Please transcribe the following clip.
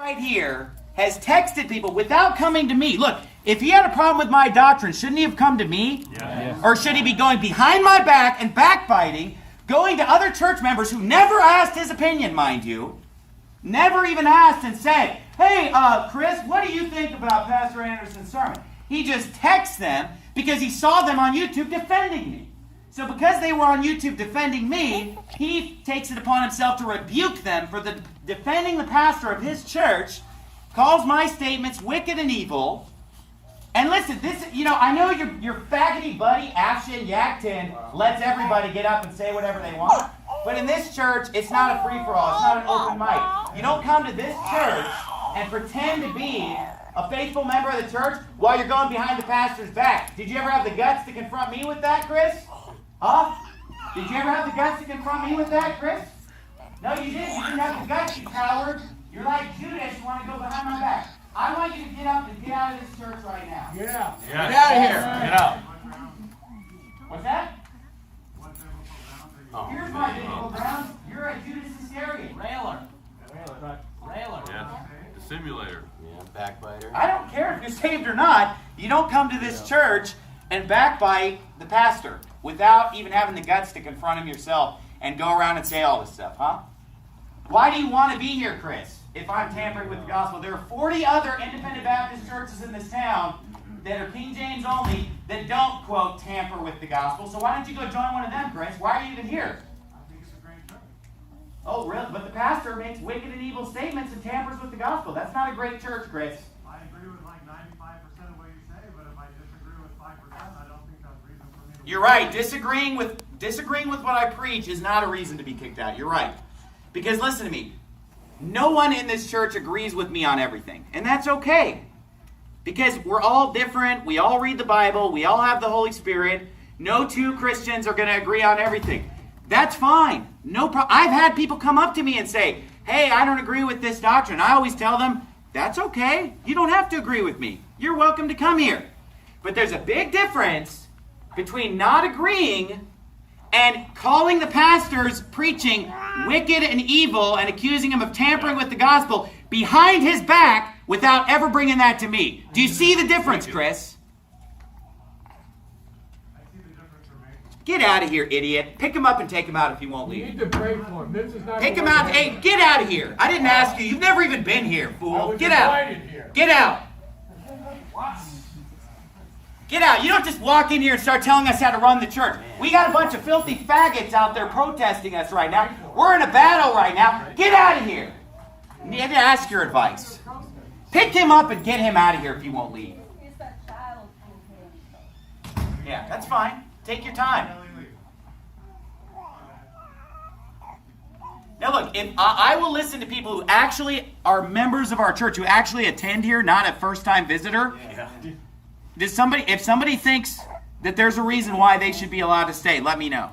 right here has texted people without coming to me. Look, if he had a problem with my doctrine, shouldn't he have come to me? Yeah. Or should he be going behind my back and backbiting, going to other church members who never asked his opinion, mind you, never even asked and said, hey, Chris, what do you think about Pastor Anderson's sermon? He just texts them because he saw them on YouTube defending me. So because they were on YouTube defending me, he takes it upon himself to rebuke them for defending the pastor of his church, calls my statements wicked and evil. And listen, this, I know your faggoty buddy, Afshin Yaktin, lets everybody get up and say whatever they want. But in this church, it's not a free-for-all. It's not an open mic. You don't come to this church and pretend to be a faithful member of the church while you're going behind the pastor's back. Did you ever have the guts to confront me with that, Chris? Huh? Did you ever have the guts to confront me with that, Chris? No, you didn't. You didn't have the guts, you coward. You're like Judas. You want to go behind my back. I want you to get up and get out of this church right now. Yeah. Get out of here. Get out. What's that? Here's my biblical grounds. You're a Judas Iscariot. Railer. Yeah. The simulator. Yeah, backbiter. I don't care if you're saved or not. You don't come to this church and backbite the pastor without even having the guts to confront him yourself and go around and say all this stuff, huh? Why do you want to be here, Chris, if I'm tampering with the gospel? There are 40 other independent Baptist churches in this town that are King James only that don't, quote, tamper with the gospel. So why don't you go join one of them, Chris? Why are you even here? I think it's a great church. Oh, really? But the pastor makes wicked and evil statements and tampers with the gospel. That's not a great church, Chris. I agree with like 95% of what you say, but if I disagree with 5%, I don't think that's reason for me to... You're right. Disagreeing with what I preach is not a reason to be kicked out. You're right. Because listen to me. No one in this church agrees with me on everything. And that's okay. Because we're all different. We all read the Bible. We all have the Holy Spirit. No two Christians are going to agree on everything. That's fine. No problem. I've had people come up to me and say, hey, I don't agree with this doctrine. I always tell them, that's okay. You don't have to agree with me. You're welcome to come here. But there's a big difference between not agreeing and calling the pastor's preaching wicked and evil and accusing him of tampering with the gospel behind his back without ever bringing that to me. Do you see the difference, Chris? I see the difference for me. Get out of here, idiot. Pick him up and take him out if he won't You leave. need to pray for him. This is not. Take him out. Hey, get out of here. I didn't ask you. You've never even been here, I fool. was Get out. invited here. Get out. Get out. You don't just walk in here and start telling us how to run the church. We got a bunch of filthy faggots out there protesting us right now. We're in a battle right now. Get out of here. You need to ask your advice. Pick him up and get him out of here if he won't leave. Yeah, that's fine. Take your time. Now look, if I will listen to people who actually are members of our church, who actually attend here, not a first-time visitor. If somebody thinks that there's a reason why they should be allowed to stay, let me know.